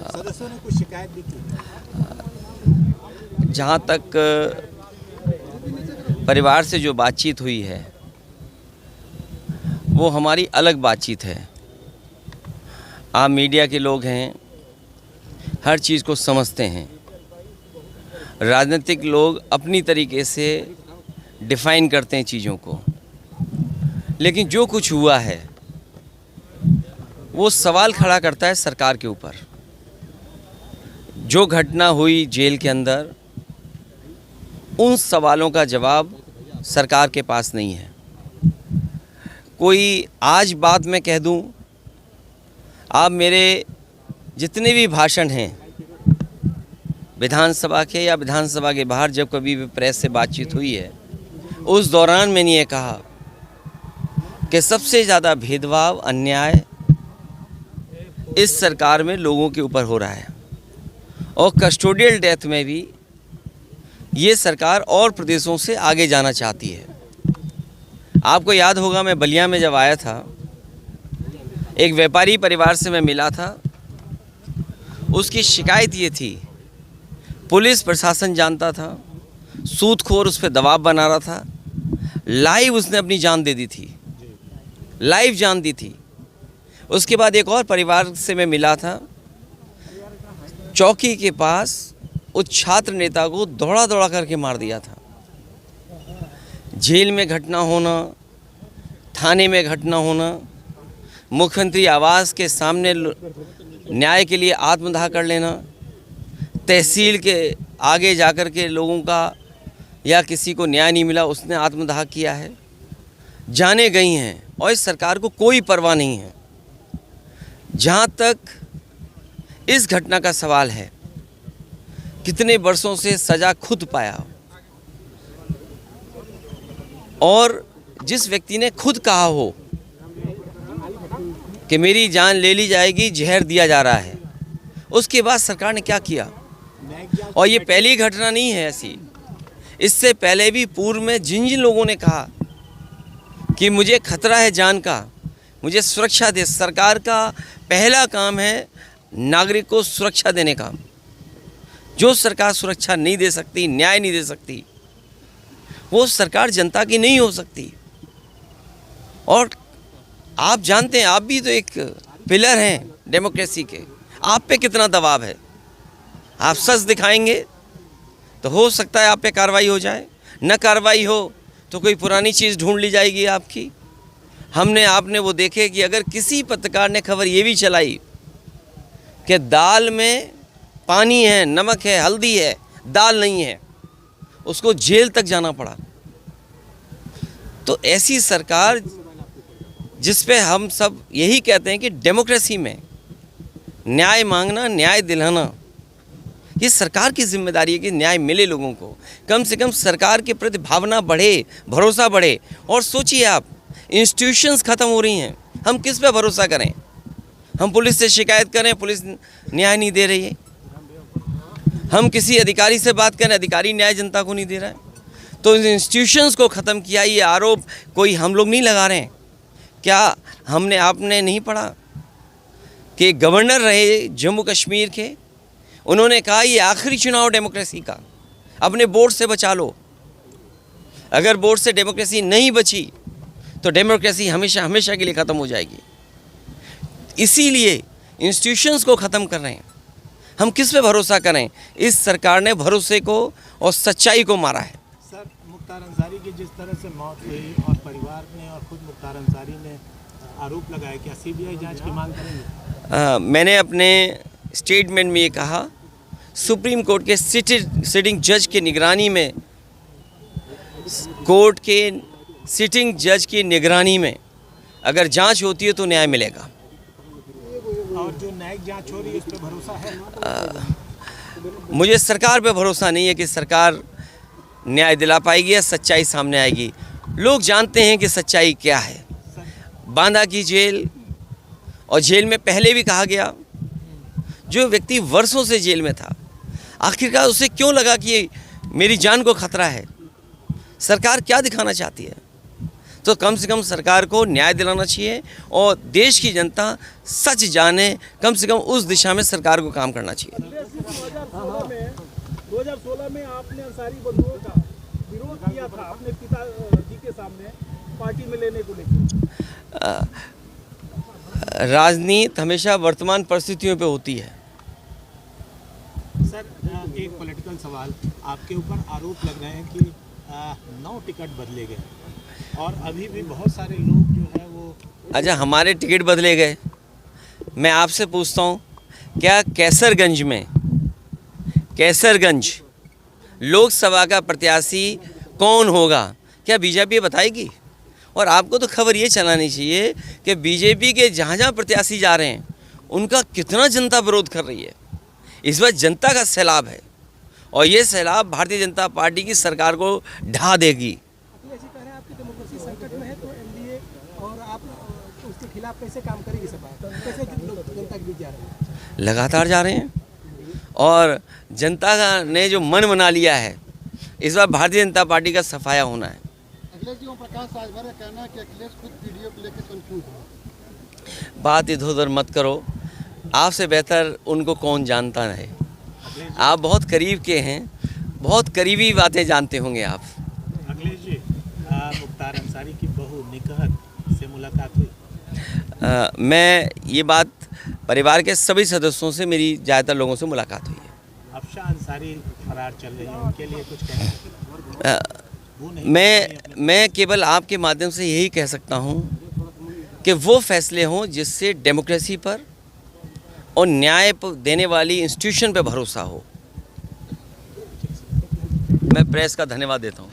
सदस्यों ने कुछ शिकायत भी की। जहाँ तक परिवार से जो बातचीत हुई है वो हमारी अलग बातचीत है। आप मीडिया के लोग हैं, हर चीज़ को समझते हैं। राजनीतिक लोग अपनी तरीके से डिफ़ाइन करते हैं चीज़ों को, लेकिन जो कुछ हुआ है वो सवाल खड़ा करता है सरकार के ऊपर। जो घटना हुई जेल के अंदर, उन सवालों का जवाब सरकार के पास नहीं है। कोई आज बात मैं कह दूं, आप मेरे जितने भी भाषण हैं विधानसभा के या विधानसभा के बाहर, जब कभी भी प्रेस से बातचीत हुई है, उस दौरान मैंने ये कहा कि सबसे ज़्यादा भेदभाव, अन्याय इस सरकार में लोगों के ऊपर हो रहा है। और कस्टोडियल डेथ में भी ये सरकार और प्रदेशों से आगे जाना चाहती है। आपको याद होगा, मैं बलिया में जब आया था, एक व्यापारी परिवार से मैं मिला था। उसकी शिकायत ये थी, पुलिस प्रशासन जानता था, सूदखोर उस पर दबाव बना रहा था। लाइव उसने अपनी जान दे दी थी, लाइव जान दी थी। उसके बाद एक और परिवार से मैं मिला था, चौकी के पास उस छात्र नेता को दौड़ा दौड़ा करके मार दिया था। जेल में घटना होना, थाने में घटना होना, मुख्यमंत्री आवास के सामने न्याय के लिए आत्मदाह कर लेना, तहसील के आगे जाकर के लोगों का या किसी को न्याय नहीं मिला, उसने आत्मदाह किया है। जाने गई हैं और इस सरकार को कोई परवाह नहीं है। जहाँ तक इस घटना का सवाल है, कितने वर्षों से सज़ा खुद पाया, और जिस व्यक्ति ने खुद कहा हो कि मेरी जान ले ली जाएगी, जहर दिया जा रहा है, उसके बाद सरकार ने क्या किया। और ये पहली घटना नहीं है ऐसी। इससे पहले भी पूर्व में जिन जिन लोगों ने कहा कि मुझे खतरा है जान का, मुझे सुरक्षा दे, सरकार का पहला काम है नागरिक को सुरक्षा देने का। जो सरकार सुरक्षा नहीं दे सकती, न्याय नहीं दे सकती, वो सरकार जनता की नहीं हो सकती। और आप जानते हैं, आप भी तो एक पिलर हैं डेमोक्रेसी के, आप पे कितना दबाव है। आप सच दिखाएंगे तो हो सकता है आप पे कार्रवाई हो जाए, न कार्रवाई हो तो कोई पुरानी चीज़ ढूंढ ली जाएगी आपकी। आपने वो देखे कि अगर किसी पत्रकार ने खबर ये भी चलाई कि दाल में पानी है, नमक है, हल्दी है, दाल नहीं है, उसको जेल तक जाना पड़ा। तो ऐसी सरकार जिस पे हम सब यही कहते हैं कि डेमोक्रेसी में न्याय मांगना, न्याय दिलाना, ये सरकार की जिम्मेदारी है कि न्याय मिले लोगों को। कम से कम सरकार के प्रति भावना बढ़े, भरोसा बढ़े। और सोचिए आप, इंस्टीट्यूशंस ख़त्म हो रही हैं, हम किस पे भरोसा करें। हम पुलिस से शिकायत करें, पुलिस न्याय नहीं दे रही है। हम किसी अधिकारी से बात करें, अधिकारी न्याय जनता को नहीं दे रहा है। तो इन इंस्टीट्यूशंस को ख़त्म किया, ये आरोप कोई हम लोग नहीं लगा रहे हैं। क्या आपने नहीं पढ़ा कि गवर्नर रहे जम्मू कश्मीर के, उन्होंने कहा ये आखिरी चुनाव डेमोक्रेसी का, अपने वोट से बचा लो। अगर वोट से डेमोक्रेसी नहीं बची तो डेमोक्रेसी हमेशा हमेशा के लिए ख़त्म हो जाएगी। इसीलिए इंस्टीट्यूशंस को ख़त्म कर रहे हैं। हम किस पे भरोसा करें। इस सरकार ने भरोसे को और सच्चाई को मारा है। सर, मुख्तार अंसारी की जिस तरह से मौत हुई और परिवार ने और खुद मुख्तार अंसारी ने आरोप लगाया, क्या सीबीआई जांच की मांग करेंगे? मैंने अपने स्टेटमेंट में ये कहा, सुप्रीम कोर्ट के सिटिंग जज की निगरानी में, कोर्ट के सिटिंग जज की निगरानी में अगर जांच होती है तो न्याय मिलेगा। और जो न्यायिक जांच हो रही है उस पर भरोसा है? मुझे सरकार पे भरोसा नहीं है कि सरकार न्याय दिला पाएगी या सच्चाई सामने आएगी। लोग जानते हैं कि सच्चाई क्या है। बांदा की जेल, और जेल में पहले भी कहा गया, जो व्यक्ति वर्षों से जेल में था, आखिरकार उसे क्यों लगा कि मेरी जान को खतरा है। सरकार क्या दिखाना चाहती है। तो कम से कम सरकार को न्याय दिलाना चाहिए और देश की जनता सच जाने, कम से कम उस दिशा में सरकार को काम करना चाहिए। 2016 में आपने अंसारी बंधुओं का विरोध किया था अपने पिताजी के सामने पार्टी में लेने को लेकर। राजनीति हमेशा वर्तमान परिस्थितियों पे होती है। सर, एक पॉलिटिकल सवाल, आपके ऊपर आरोप लग रहे हैं कि 9 टिकट बदले गए और अभी भी बहुत सारे लोग जो है वो। अच्छा, हमारे टिकट बदले गए। मैं आपसे पूछता हूँ, क्या कैसरगंज लोकसभा का प्रत्याशी कौन होगा, क्या बीजेपी बताएगी? और आपको तो खबर ये चलानी चाहिए कि बीजेपी के जहाँ जहाँ प्रत्याशी जा रहे हैं उनका कितना जनता विरोध कर रही है। इस बार जनता का सैलाब है और ये सैलाब भारतीय जनता पार्टी की सरकार को ढा देगी। अखिलेश जी कह रहे हैं आपकी डेमोक्रेसी संकट में है, तो एनडीए और आप उसके खिलाफ कैसे काम करेगी सपा? कैसे जनता के बीच जा रहे हैं? लगातार जा रहे हैं और जनता ने जो मन बना लिया है, इस बार भारतीय जनता पार्टी का सफाया होना है। अखिलेश जी, ओम प्रकाश राजभर का कहना है कि अखिलेश खुद पीडीओ को लेकर कंफ्यूज है। बात इधर उधर मत करो, आपसे बेहतर उनको कौन जानता है। आप बहुत करीब के हैं, बहुत करीबी बातें जानते होंगे आप। अखिलेश जी, मुख्तार अंसारी की बहू निकहत से मुलाकात हुई? मैं ये बात, परिवार के सभी सदस्यों से, मेरी ज़्यादातर लोगों से मुलाकात हुई है। अफशा अंसारी फरार चल रही है, उनके लिए कुछ कहना? मैं केवल आपके माध्यम से यही कह सकता हूं कि वो फैसले हों जिससे डेमोक्रेसी पर और न्याय देने वाली इंस्टीट्यूशन पे भरोसा हो। मैं प्रेस का धन्यवाद देता हूं।